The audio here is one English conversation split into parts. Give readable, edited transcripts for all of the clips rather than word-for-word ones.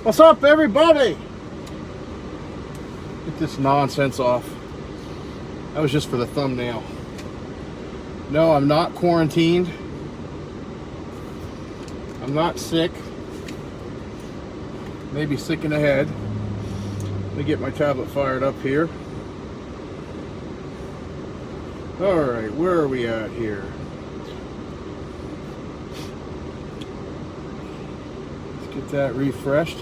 What's up, everybody? Get this nonsense off. That was just for the thumbnail. No, I'm not quarantined. I'm not sick. Maybe sick in the head. Let me get my tablet fired up here. Alright, where are we at here? Let's get that refreshed.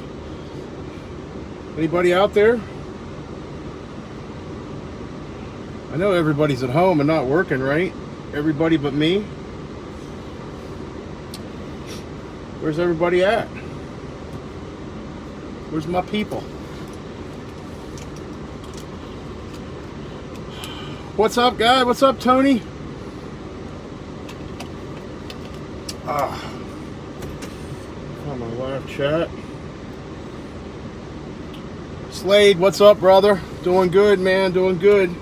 Anybody out there? I know everybody's at home and not working, right? Everybody but me. Where's everybody at? Where's my people? What's up, guy? What's up, Tony? On my live chat. Slade, what's up, brother? Doing good, man. Doing good.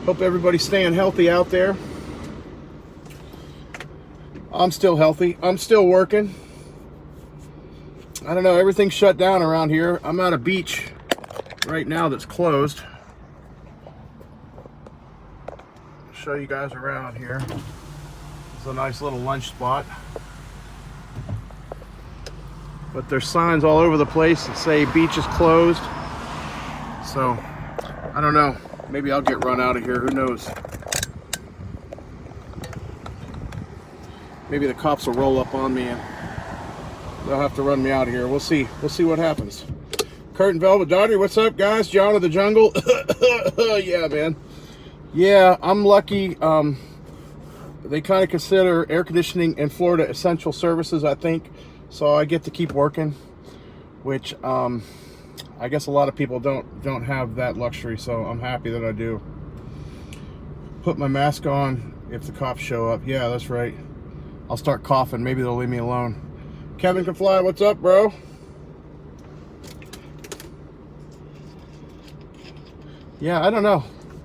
Hope everybody's staying healthy out there. I'm still healthy. I'm still working. I don't know. Everything's shut down around here. I'm at a beach right now that's closed. I'll show you guys around here. It's a nice little lunch spot. But there's signs all over the place that say beach is closed. So, I don't know. Maybe I'll get run out of here. Who knows? Maybe the cops will roll up on me and they'll have to run me out of here. We'll see. We'll see what happens. Curtain Velvet Daughter, what's up, guys? John of the Jungle. Yeah, man. Yeah, I'm lucky. They kind of consider air conditioning in Florida essential services, I think. So I get to keep working, which I guess a lot of people don't have that luxury. So I'm happy that I do. Put my mask on if the cops show up. Yeah, that's right. I'll start coughing. Maybe they'll leave me alone. Kevin Can Fly, what's up, bro? Yeah, I don't know.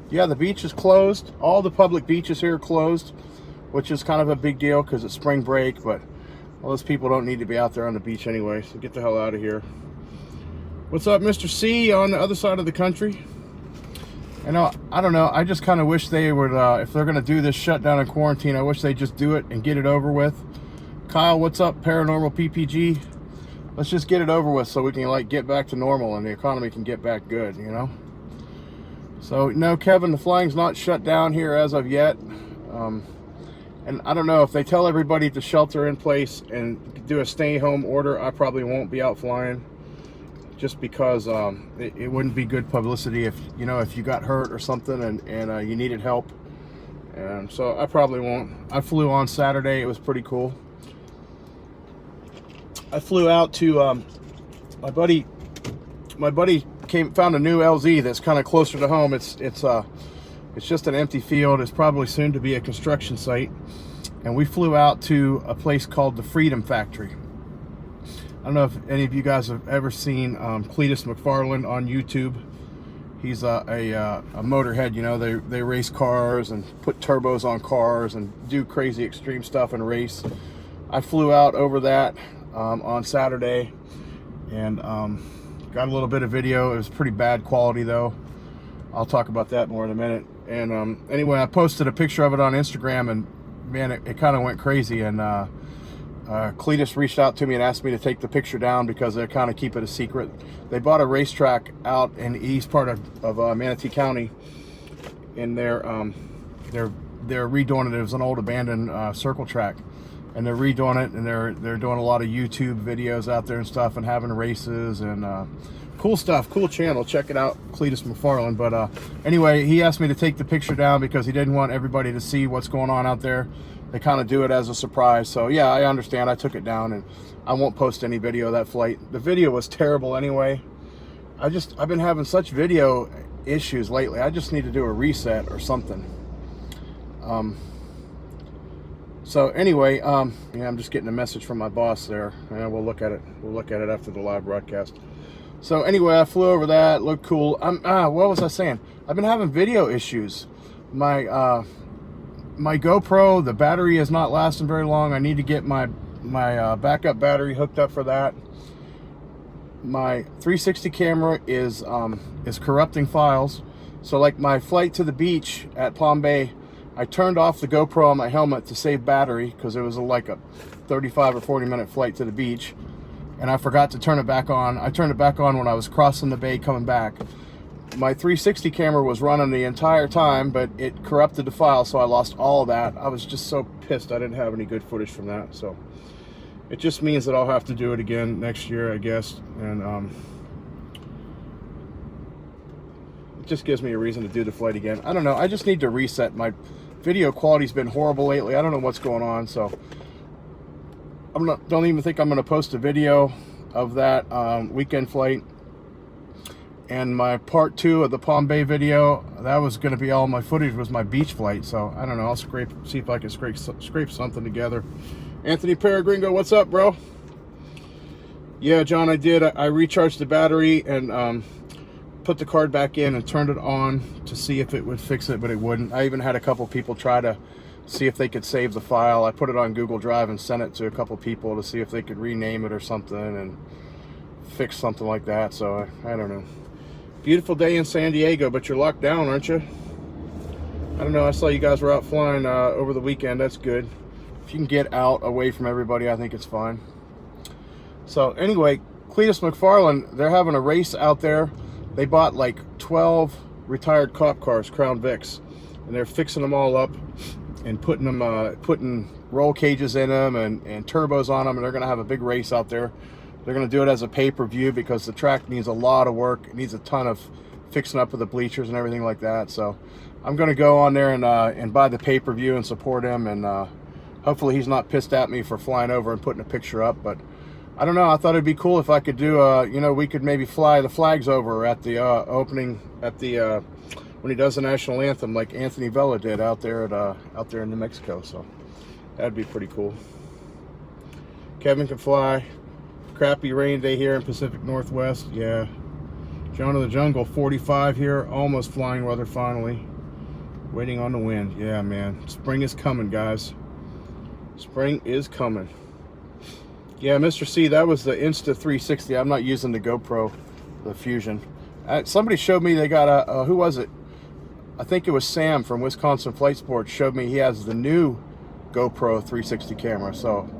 Yeah, the beach is closed. All the public beaches here are closed, which is kind of a big deal because it's spring break, but all those people don't need to be out there on the beach anyway, so get the hell out of here. What's up, Mr. C on the other side of the country? I don't know. I just kind of wish they would, if they're going to do this shutdown and quarantine, I wish they'd just do it and get it over with. Kyle, what's up, Paranormal PPG? Let's just get it over with so we can, like, get back to normal and the economy can get back good, you know? So, no, Kevin, the flying's not shut down here as of yet. And I don't know, if they tell everybody to shelter in place and do a stay-home order, I probably won't be out flying. Just because it wouldn't be good publicity if you got hurt or something and you needed help. And so I probably won't. I flew on Saturday. It was pretty cool. I flew out to my buddy found a new LZ that's kind of closer to home. It's just an empty field. It's probably soon to be a construction site. And we flew out to a place called the Freedom Factory. I don't know if any of you guys have ever seen Cletus McFarland on YouTube. He's a motorhead, you know. They race cars and put turbos on cars and do crazy extreme stuff and race. I flew out over that on Saturday and got a little bit of video. It was pretty bad quality though. I'll talk about that more in a minute. And anyway, I posted a picture of it on Instagram and man, it kind of went crazy. And Cletus reached out to me and asked me to take the picture down because they kind of keep it a secret. They bought a racetrack out in the east part of Manatee County, and they're redoing it. It was an old abandoned circle track, and they're redoing it, and they're doing a lot of YouTube videos out there and stuff, and having races and cool stuff. Cool channel. Check it out, Cletus McFarland. But anyway, he asked me to take the picture down because he didn't want everybody to see what's going on out there. They kind of do it as a surprise. So yeah, I understand. I took it down and I won't post any video of that flight. The video was terrible anyway. I've been having such video issues lately. I just need to do a reset or something. So anyway, yeah, I'm just getting a message from my boss there. And we'll look at it. We'll look at it after the live broadcast. So anyway, I flew over that. Looked cool. What was I saying? I've been having video issues. My GoPro, the battery is not lasting very long. I need to get my backup battery hooked up for that. my 360 camera is corrupting files. So like my flight to the beach at Palm Bay, I turned off the GoPro on my helmet to save battery because it was like a 35 or 40 minute flight to the beach, and I forgot to turn it back on. I turned it back on when I was crossing the bay coming back. My 360 camera was running the entire time, but it corrupted the file, so I lost all of that. I was just so pissed I didn't have any good footage from that. So it just means that I'll have to do it again next year, I guess. And it just gives me a reason to do the flight again. I don't know. I just need to reset. My video quality's been horrible lately. I don't know what's going on. So don't even think I'm going to post a video of that weekend flight. And my part 2 of the Palm Bay video, that was going to be all my footage, was my beach flight. So I don't know. I'll see if I can scrape something together. Anthony Peregrino, what's up, bro? Yeah, John, I did. I recharged the battery and put the card back in and turned it on to see if it would fix it, but it wouldn't. I even had a couple people try to see if they could save the file. I put it on Google Drive and sent it to a couple people to see if they could rename it or something and fix something like that. So I don't know. Beautiful day in San Diego, but you're locked down, aren't you? I don't know. I saw you guys were out flying over the weekend. That's good. If you can get out away from everybody, I think it's fine. So anyway, Cletus McFarland, they're having a race out there. They bought like 12 retired cop cars, Crown Vics, and they're fixing them all up and putting roll cages in them and turbos on them, and they're going to have a big race out there. They're going to do it as a pay-per-view because the track needs a lot of work. It needs a ton of fixing up with the bleachers and everything like that. So I'm going to go on there and buy the pay-per-view and support him. And hopefully he's not pissed at me for flying over and putting a picture up. But I don't know. I thought it'd be cool if I could do, we could maybe fly the flags over at the opening at the when he does the national anthem, like Anthony Vella did out there in New Mexico. So that'd be pretty cool. Kevin can fly. Crappy rain day here in Pacific Northwest. Yeah. John of the Jungle, 45 here. Almost flying weather finally. Waiting on the wind. Yeah, man. Spring is coming, guys. Spring is coming. Yeah, Mr. C, that was the Insta 360. I'm not using the GoPro, the Fusion. Somebody showed me they got a who was it? I think it was Sam from Wisconsin Flight Sports showed me he has the new GoPro 360 camera. So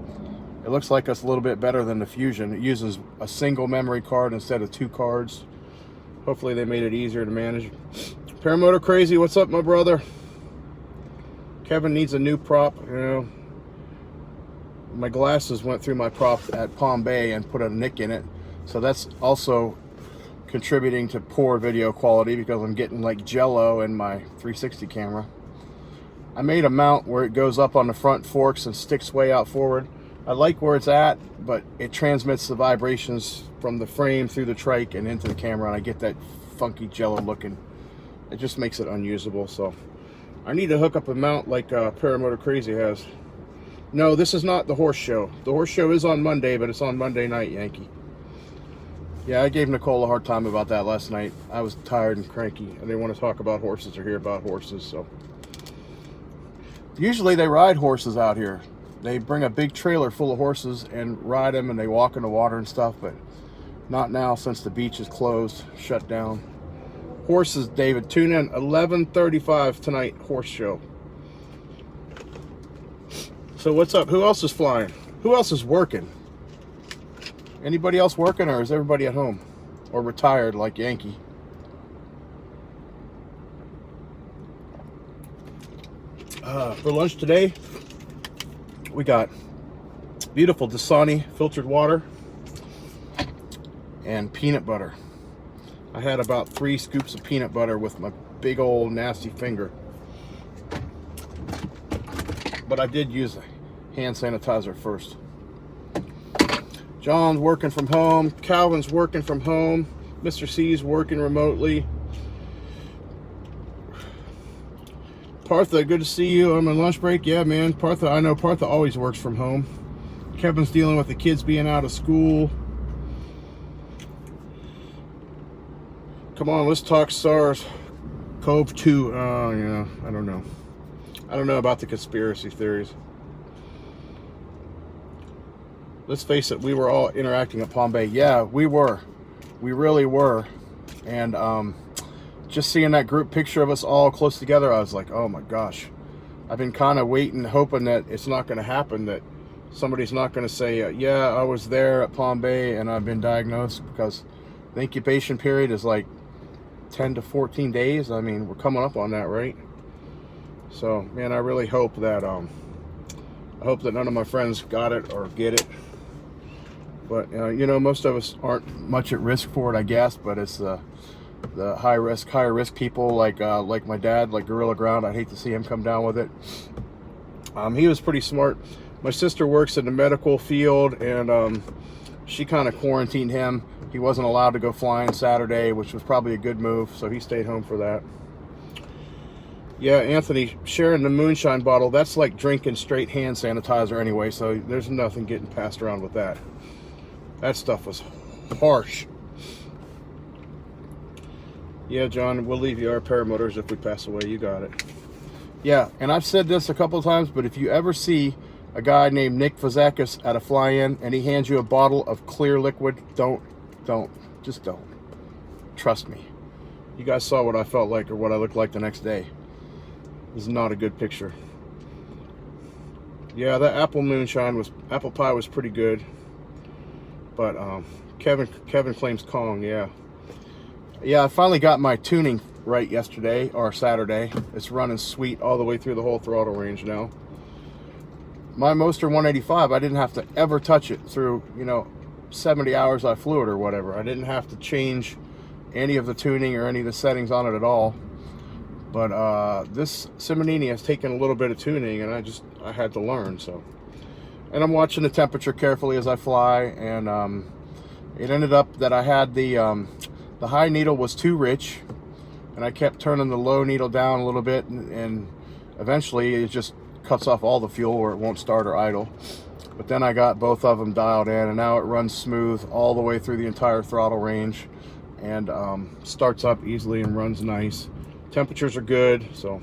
it looks like it's a little bit better than the Fusion. It uses a single memory card instead of 2 cards. Hopefully they made it easier to manage. Paramotor Crazy, what's up, my brother? Kevin needs a new prop. You know, my glasses went through my prop at Palm Bay and put a nick in it. So that's also contributing to poor video quality because I'm getting like jello in my 360 camera. I made a mount where it goes up on the front forks and sticks way out forward. I like where it's at, but it transmits the vibrations from the frame through the trike and into the camera, and I get that funky jello looking. It just makes it unusable. So I need to hook up a mount like Paramotor Crazy has. No, this is not the horse show. The horse show is on Monday, but it's on Monday night, Yankee. Yeah, I gave Nicole a hard time about that last night. I was tired and cranky. I didn't want to talk about horses or hear about horses. So usually they ride horses out here. They bring a big trailer full of horses and ride them, and they walk in the water and stuff, but not now since the beach is closed, shut down. Horses, David, tune in 11:35 tonight, horse show. So what's up? Who else is flying? Who else is working? Anybody else working, or is everybody at home or retired like Yankee? For lunch today, we got beautiful Dasani filtered water and peanut butter. I had about 3 scoops of peanut butter with my big old nasty finger. But I did use hand sanitizer first. John's working from home. Calvin's working from home. Mr. C's working remotely. Partha, good to see you. I'm on lunch break. Yeah, man. Partha, I know Partha always works from home. Kevin's dealing with the kids being out of school. Come on, let's talk SARS CoV 2. Oh, yeah. I don't know. I don't know about the conspiracy theories. Let's face it, we were all interacting at Palm Bay. Yeah, we were. We really were. And just seeing that group picture of us all close together, I was like, oh my gosh. I've been kind of waiting, hoping that it's not going to happen, that somebody's not going to say, yeah, I was there at Palm Bay and I've been diagnosed, because the incubation period is like 10 to 14 days. I mean, we're coming up on that, right? So, man, I really hope that none of my friends got it or get it. But, you know, most of us aren't much at risk for it, I guess, but it's the higher risk people like my dad, like Gorilla Ground. I'd hate to see him come down with it. He was pretty smart. My sister works in the medical field, and she kind of quarantined him. He wasn't allowed to go flying Saturday, which was probably a good move, so he stayed home for that. Yeah, Anthony, sharing the moonshine bottle, that's like drinking straight hand sanitizer anyway, so there's nothing getting passed around with that. That stuff was harsh. Yeah, John, we'll leave you our paramotors if we pass away. You got it. Yeah, and I've said this a couple of times, but if you ever see a guy named Nick Vazakis at a fly-in and he hands you a bottle of clear liquid, just don't. Trust me. You guys saw what I felt like or what I looked like the next day. This is not a good picture. Yeah, that apple pie was pretty good. But Kevin claims Kong, yeah. Yeah, I finally got my tuning right yesterday or Saturday. It's running sweet all the way through the whole throttle range now. My Moster 185, I didn't have to ever touch it through, 70 hours I flew it or whatever. I didn't have to change any of the tuning or any of the settings on it at all. But this Simonini has taken a little bit of tuning, and I had to learn, so. And I'm watching the temperature carefully as I fly, and it ended up that I had the high needle was too rich, and I kept turning the low needle down a little bit, and eventually it just cuts off all the fuel or it won't start or idle. But then I got both of them dialed in, and now it runs smooth all the way through the entire throttle range, and starts up easily and runs nice. Temperatures are good, so.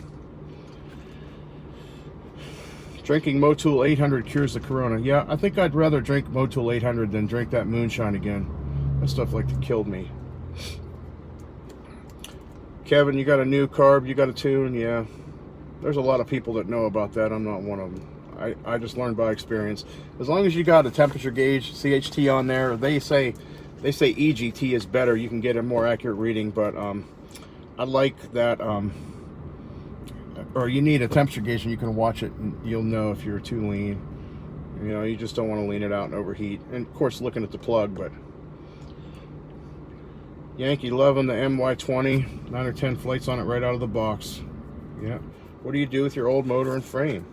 Drinking Motul 800 cures the corona. Yeah, I think I'd rather drink Motul 800 than drink that moonshine again. That stuff like killed me. Kevin, you got a new carb, you got a tune, yeah. There's a lot of people that know about that. I'm not one of them. I just learned by experience. As long as you got a temperature gauge, CHT on there, they say EGT is better. You can get a more accurate reading, but I like that, or you need a temperature gauge and you can watch it and you'll know if you're too lean. You just don't want to lean it out and overheat. And of course, looking at the plug, but Yankee loving the MY20, 9 or 10 flights on it right out of the box. Yeah. What do you do with your old motor and frame?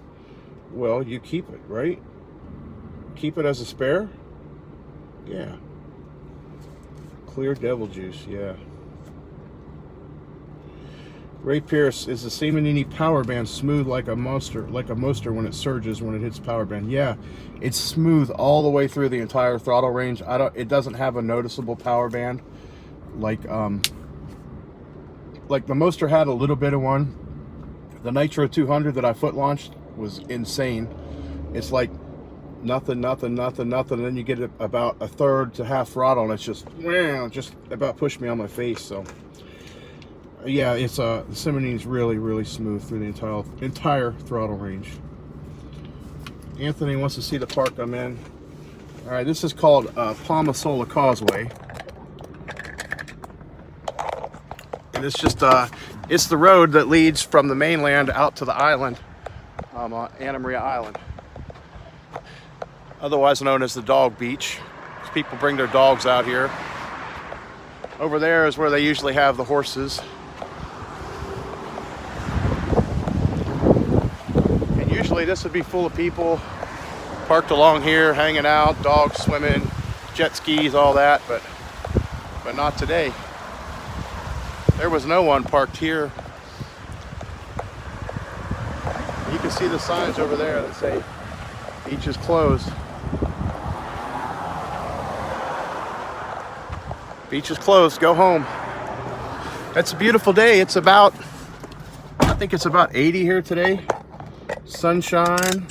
Well, you keep it, right? Keep it as a spare? Yeah. Clear devil juice, yeah. Ray Pierce, is the Simonini power band smooth like a Moster when it surges when it hits power band? Yeah, it's smooth all the way through the entire throttle range. It doesn't have a noticeable power band like the Moster had a little bit of one. The Nitro 200 that I foot launched was insane. It's like nothing, and then you get about a third to half throttle and it's just about pushed me on my face. So yeah, the Simonini's really smooth through the entire throttle range. Anthony wants to see the park I'm in. All right, this is called Palmasola Causeway, and it's just it's the road that leads from the mainland out to the island, Anna Maria Island, otherwise known as the Dog Beach. People bring their dogs out here. Over there is where they usually have the horses. Usually this would be full of people parked along here, hanging out, dogs swimming, jet skis, all that, but not today. There was no one parked here. You can see the signs over there that say beach is closed. Beach is closed, go home. It's a beautiful day. It's about, I think it's about 80 here today. Sunshine.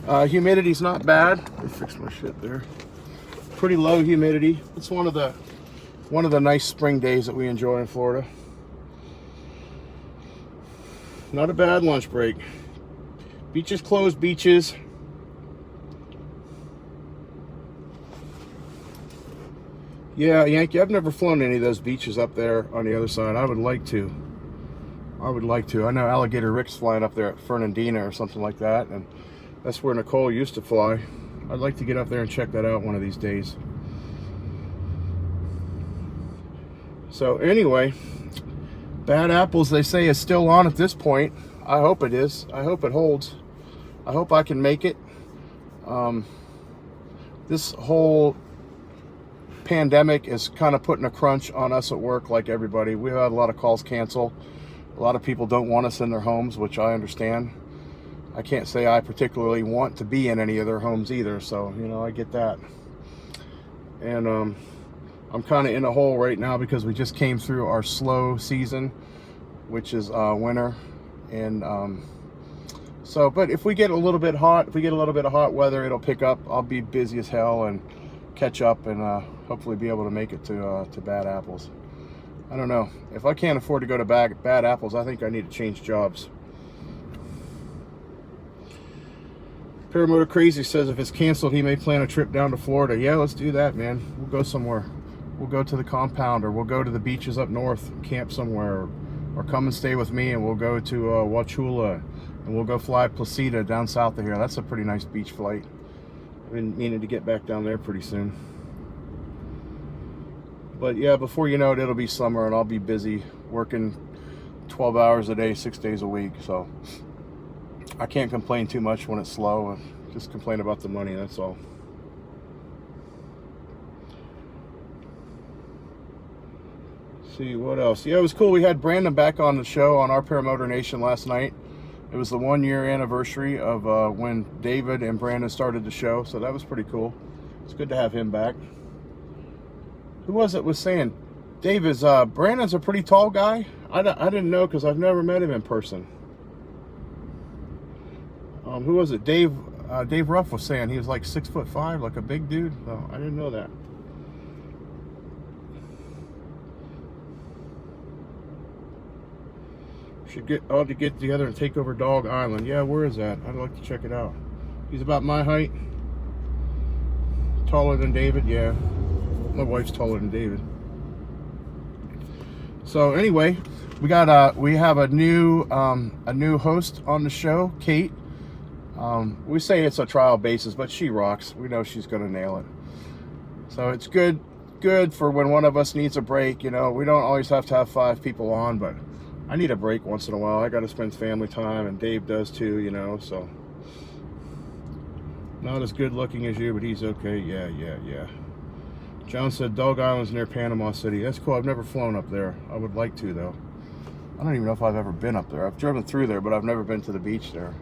Humidity's not bad. Let me fix my shit there. Pretty low humidity. It's one of the nice spring days that we enjoy in Florida. Not a bad lunch break. Beaches closed, beaches. Yeah, Yankee, I've never flown any of those beaches up there on the other side. I would like to. I know Alligator Rick's flying up there at Fernandina or something like that, and that's where Nicole used to fly. I'd like to get up there and check that out one of these days. So anyway, Bad Apples, they say, is still on at this point. I hope it is. I hope it holds. I hope I can make it. This whole pandemic is kind of putting a crunch on us at work, like everybody. We've had a lot of calls cancel. A lot of people don't want us in their homes, which I understand. I can't say I particularly want to be in any of their homes either, so, you know, I get that. And I'm kind of in a hole right now because we just came through our slow season, which is winter. And so, but if we get a little bit hot, if we get a little bit of hot weather, it'll pick up. I'll be busy as hell and catch up and hopefully be able to make it to Bad Apples. I don't know. If I can't afford to go to Bad Apples, I think I need to change jobs. Paramotor Crazy says if it's canceled, he may plan a trip down to Florida. Yeah, let's do that, man. We'll go somewhere. We'll go to the compound, or we'll go to the beaches up north, camp somewhere, or come and stay with me, and we'll go to Wauchula, and we'll go fly Placida down south of here. That's a pretty nice beach flight. I've been meaning to get back down there pretty soon. But yeah, before you know it, it'll be summer, and I'll be busy working 12 hours a day, 6 days a week. So I can't complain too much when it's slow. Just complain about the money, that's all. See what else. Yeah, it was cool. We had Brandon back on the show on our Paramotor Nation last night. It was the 1-year anniversary of when David and Brandon started the show, so that was pretty cool. It's good to have him back. Who was it was saying, Dave, is Brandon's a pretty tall guy? I didn't know because I've never met him in person. Who was it? Dave Ruff was saying he was like 6'5", like a big dude. No, I didn't know that. Ought to get together and take over Dog Island. Yeah, where is that? I'd like to check it out. He's about my height. Taller than David, yeah. My wife's taller than David. So anyway, we have a new host on the show, Kate. We say it's a trial basis, but she rocks. We know she's gonna nail it. So it's good for when one of us needs a break. You know, we don't always have to have 5 people on, but I need a break once in a while. I got to spend family time, and Dave does too, you know, so. Not as good looking as you, but he's okay. Yeah. John said Dog Island's near Panama City. That's cool. I've never flown up there. I would like to, though. I don't even know if I've ever been up there. I've driven through there, but I've never been to the beach there.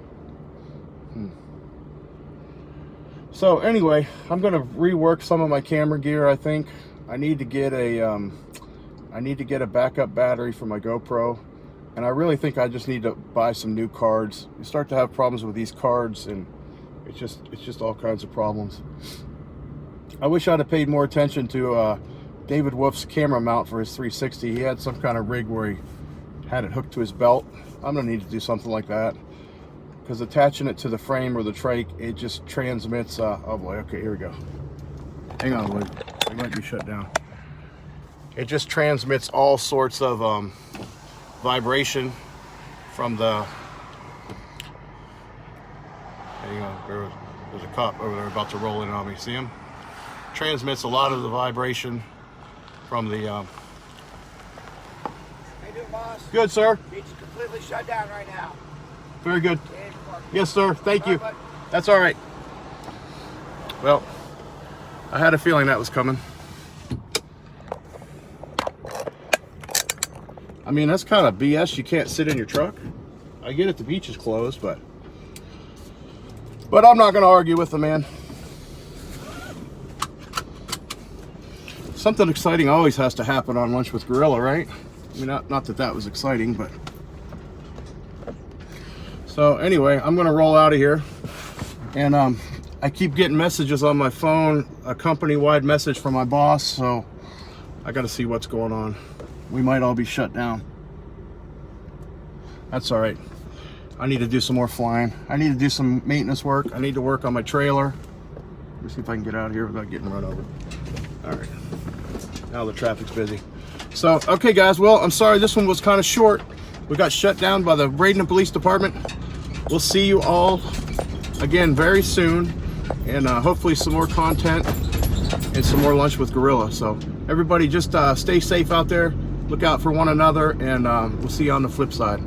So anyway, I'm going to rework some of my camera gear, I think. I need to get a backup battery for my GoPro. And I really think I just need to buy some new cards. You start to have problems with these cards, and it's just all kinds of problems. I wish I'd have paid more attention to David Wolf's camera mount for his 360. He had some kind of rig where he had it hooked to his belt. I'm gonna need to do something like that, because attaching it to the frame or the trike, it just transmits. Oh boy, okay, here we go. Hang on, Wood. It might be shut down. It just transmits all sorts of vibration from the. Hang on, there's a cop over there about to roll in on me. See him? Transmits a lot of the vibration from the. How you doing, boss? Good, sir. Beach is completely shut down right now. Very good. Yes, sir. Thank you. That's all right. Well, I had a feeling that was coming. I mean, that's kind of BS. You can't sit in your truck. I get it, the beach is closed, but I'm not going to argue with the man. Something exciting always has to happen on Lunch with Gorilla, right? I mean, not that was exciting, but. So anyway, I'm going to roll out of here. And I keep getting messages on my phone, a company-wide message from my boss, so I got to see what's going on. We might all be shut down. That's all right. I need to do some more flying. I need to do some maintenance work. I need to work on my trailer. Let me see if I can get out of here without getting run over. All right. Now the traffic's busy. So, okay, guys. Well, I'm sorry this one was kind of short. We got shut down by the Braden Police Department. We'll see you all again very soon, and hopefully some more content and some more lunch with Gorilla. So everybody just stay safe out there, look out for one another, and we'll see you on the flip side.